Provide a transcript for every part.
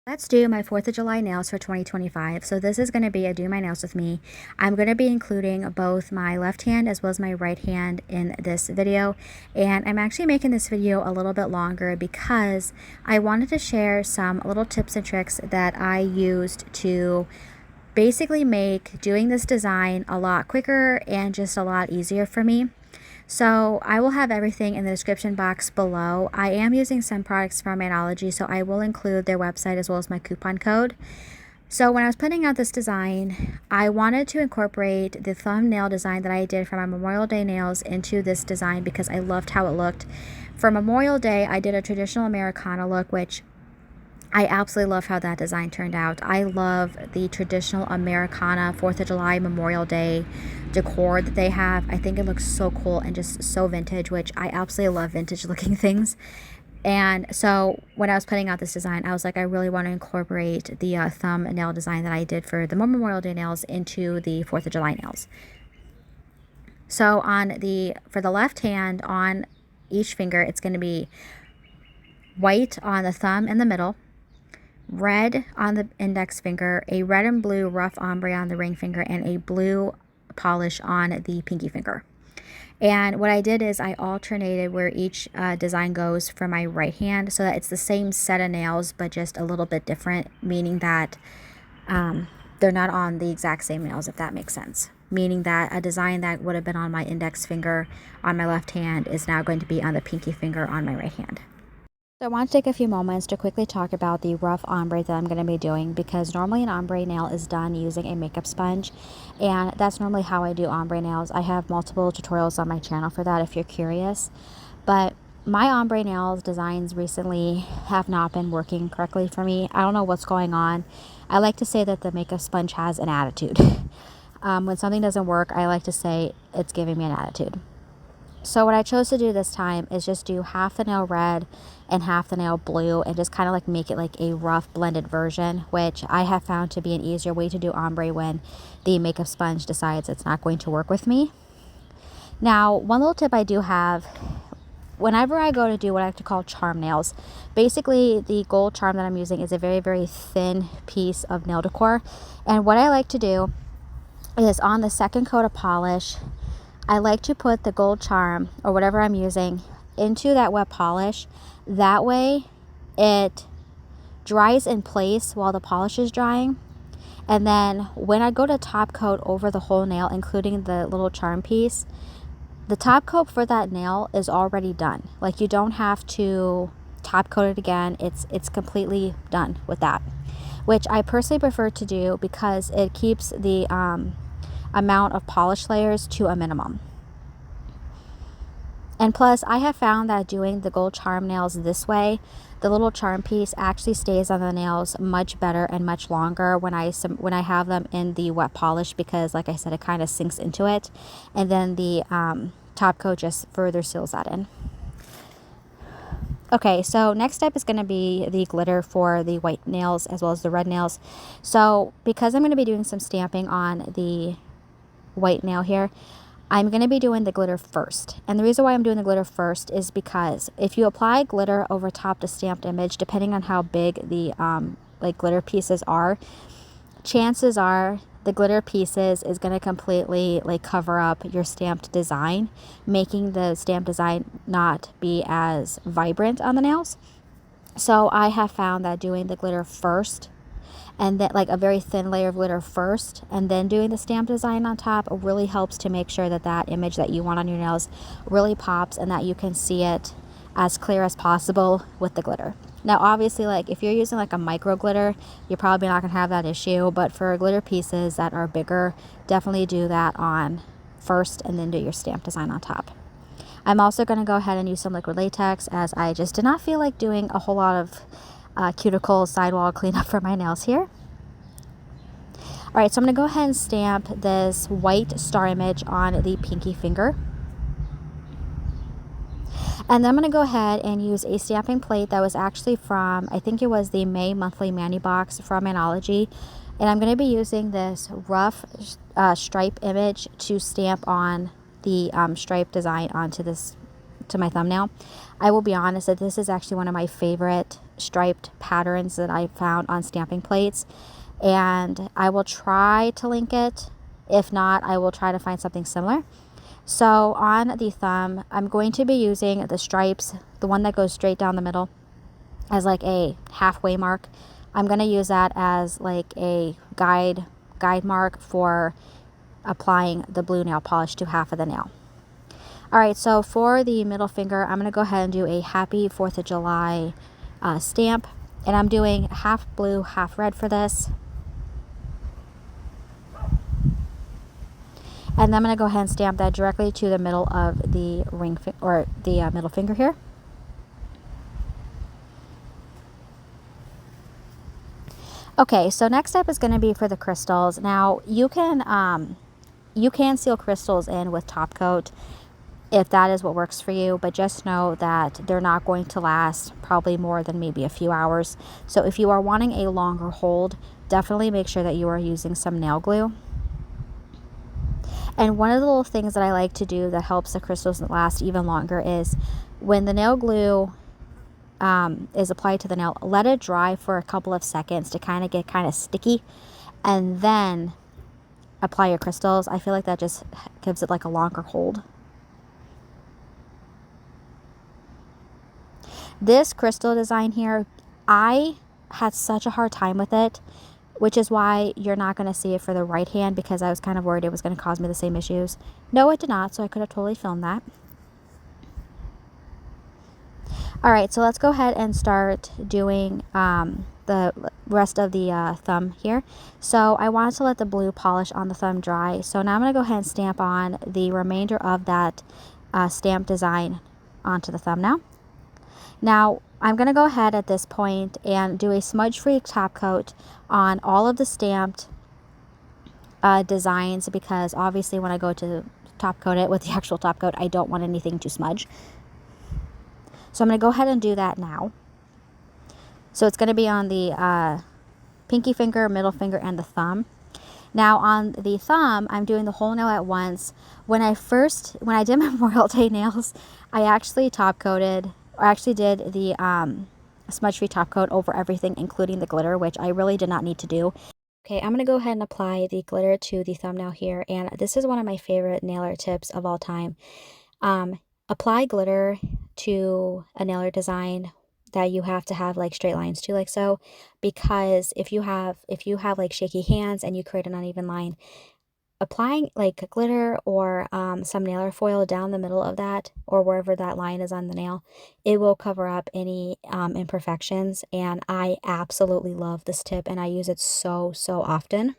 Let's do my 4th of July nails for 2025. So this is going to be a do my nails with me. I'm going to be including both my left hand as well as my right hand in this video. And I'm actually making this video a little bit longer because I wanted to share some little tips and tricks that I used to basically make doing this design a lot quicker and just a lot easier for me. So I will have everything in the description box below. I am using some products from Analogy, so I will include their website as well as my coupon code. So when I was putting out this design, I wanted to incorporate the thumbnail design that I did for my Memorial Day nails into this design because I loved how it looked. For Memorial Day, I did a traditional Americana look, which I absolutely love how that design turned out. I love the traditional Americana 4th of July Memorial Day decor that they have. I think it looks so cool and just so vintage, which I absolutely love vintage looking things. And so when I was putting out this design, I was like, I really want to incorporate the thumbnail design that I did for the Memorial Day nails into the 4th of July nails. So for the left hand on each finger, it's going to be white on the thumb in the middle, red on the index finger, a red and blue rough ombre on the ring finger, and a blue polish on the pinky finger. And what I did is I alternated where each design goes for my right hand so that it's the same set of nails but just a little bit different, meaning that they're not on the exact same nails, if that makes sense. Meaning that a design that would have been on my index finger on my left hand is now going to be on the pinky finger on my right hand. So I want to take a few moments to quickly talk about the rough ombre that I'm going to be doing, because normally an ombre nail is done using a makeup sponge, and that's normally how I do ombre nails. I have multiple tutorials on my channel for that if you're curious, but my ombre nails designs recently have not been working correctly for me. I don't know what's going on. I like to say that the makeup sponge has an attitude. When something doesn't work, I like to say it's giving me an attitude. So what I chose to do this time is just do half the nail red and half the nail blue and just kind of like make it like a rough blended version, which I have found to be an easier way to do ombre when the makeup sponge decides it's not going to work with me. Now, one little tip I do have, whenever I go to do what I like to call charm nails, basically the gold charm that I'm using is a very, very thin piece of nail decor. And what I like to do is on the second coat of polish, I like to put the gold charm or whatever I'm using into that wet polish. That way it dries in place while the polish is drying. And then when I go to top coat over the whole nail, including the little charm piece, the top coat for that nail is already done. Like, you don't have to top coat it again. It's completely done with that, which I personally prefer to do because it keeps the amount of polish layers to a minimum. And plus, I have found that doing the gold charm nails this way, the little charm piece actually stays on the nails much better and much longer when I have them in the wet polish, because like I said, it kind of sinks into it, and then the top coat just further seals that in. Okay, so next step is going to be the glitter for the white nails as well as the red nails. So because I'm going to be doing some stamping on the white nail here, I'm going to be doing the glitter first. And the reason why I'm doing the glitter first is because if you apply glitter over top the stamped image, depending on how big the glitter pieces are, chances are the glitter pieces is going to completely cover up your stamped design, making the stamped design not be as vibrant on the nails. So I have found that doing the glitter first, and then a very thin layer of glitter first, and then doing the stamp design on top really helps to make sure that that image that you want on your nails really pops and that you can see it as clear as possible with the glitter. Now obviously, if you're using a micro glitter, you're probably not going to have that issue, but for glitter pieces that are bigger, definitely do that on first and then do your stamp design on top. I'm also going to go ahead and use some liquid latex, as I just did not feel like doing a whole lot of cuticle sidewall cleanup for my nails here. Alright, so I'm going to go ahead and stamp this white star image on the pinky finger. And then I'm going to go ahead and use a stamping plate that was actually from, I think it was the May Monthly Mani box from Analogy. And I'm going to be using this rough stripe image to stamp on the stripe design onto my thumbnail. I will be honest that this is actually one of my favorite striped patterns that I found on stamping plates, and I will try to link it. If not, I will try to find something similar. So on the thumb, I'm going to be using the stripes, the one that goes straight down the middle, as like a halfway mark. I'm going to use that as like a guide mark for applying the blue nail polish to half of the nail. All right, so for the middle finger, I'm going to go ahead and do a Happy 4th of July stamp, and I'm doing half blue, half red for this. And then I'm going to go ahead and stamp that directly to the middle of the middle finger here. Okay, so next step is going to be for the crystals. Now you can seal crystals in with top coat if that is what works for you, but just know that they're not going to last probably more than maybe a few hours. So if you are wanting a longer hold, definitely make sure that you are using some nail glue. And one of the little things that I like to do that helps the crystals last even longer is when the nail glue is applied to the nail, let it dry for a couple of seconds to kind of get kind of sticky, and then apply your crystals. I feel like that just gives it like a longer hold. This crystal design here, I had such a hard time with it, which is why you're not going to see it for the right hand, because I was kind of worried it was going to cause me the same issues. No, it did not, so I could have totally filmed that. All right, so let's go ahead and start doing the rest of the thumb here. So I wanted to let the blue polish on the thumb dry. So now I'm going to go ahead and stamp on the remainder of that stamp design onto the thumb now. Now I'm going to go ahead at this point and do a smudge-free top coat on all of the stamped designs, because obviously when I go to top coat it with the actual top coat, I don't want anything to smudge. So I'm going to go ahead and do that now. So it's going to be on the pinky finger, middle finger, and the thumb. Now on the thumb, I'm doing the whole nail at once. When I did my Memorial Day nails, I actually top coated, or actually did the smudge-free top coat over everything, including the glitter, which I really did not need to do. Okay, I'm going to go ahead and apply the glitter to the thumbnail here, and this is one of my favorite nail art tips of all time. Apply glitter to a nail art design that you have to have like straight lines to, like so, because if you have like shaky hands and you create an uneven line, applying like glitter or some nail art foil down the middle of that, or wherever that line is on the nail, it will cover up any imperfections. And I absolutely love this tip, and I use it so often.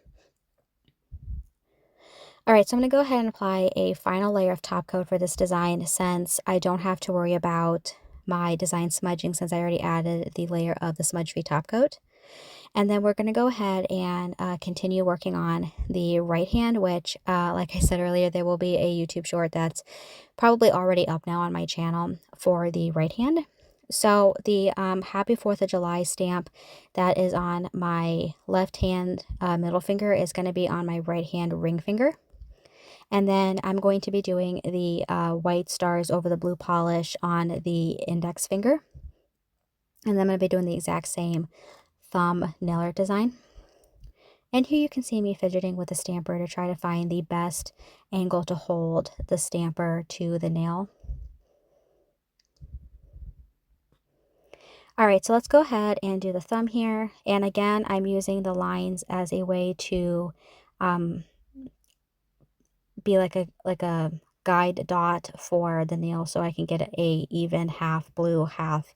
All right, so I'm going to go ahead and apply a final layer of top coat for this design, since I don't have to worry about my design smudging, since I already added the layer of the smudge-free top coat. And then we're going to go ahead and continue working on the right hand, which, like I said earlier, there will be a YouTube short that's probably already up now on my channel for the right hand. So the Happy 4th of July stamp that is on my left hand middle finger is going to be on my right hand ring finger. And then I'm going to be doing the white stars over the blue polish on the index finger. And then I'm going to be doing the exact same thumb nail art design. And here you can see me fidgeting with the stamper to try to find the best angle to hold the stamper to the nail. All right, so let's go ahead and do the thumb here. And again, I'm using the lines as a way to be like a guide dot for the nail, so I can get a even half blue, half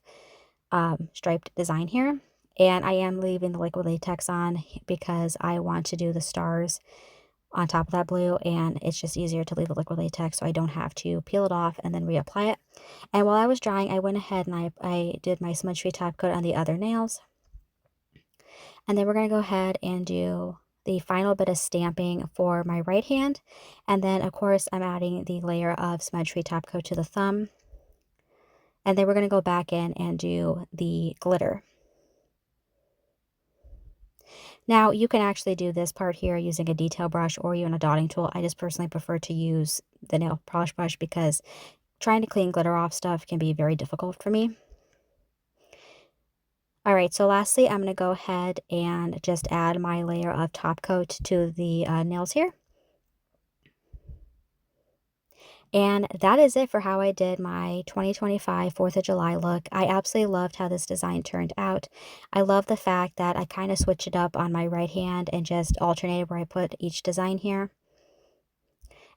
striped design here. And I am leaving the liquid latex on because I want to do the stars on top of that blue, and it's just easier to leave the liquid latex so I don't have to peel it off and then reapply it. And while I was drying, I went ahead and I did my smudge-free top coat on the other nails. And then we're going to go ahead and do the final bit of stamping for my right hand. And then, of course, I'm adding the layer of smudge-free top coat to the thumb. And then we're going to go back in and do the glitter. Now, you can actually do this part here using a detail brush or even a dotting tool. I just personally prefer to use the nail polish brush because trying to clean glitter off stuff can be very difficult for me. All right, so lastly, I'm going to go ahead and just add my layer of top coat to the nails here. And that is it for how I did my 2025 4th of July look. I absolutely loved how this design turned out. I love the fact that I kind of switched it up on my right hand and just alternated where I put each design here.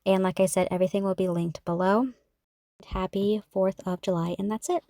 And like I said, everything will be linked below. Happy 4th of July, and that's it.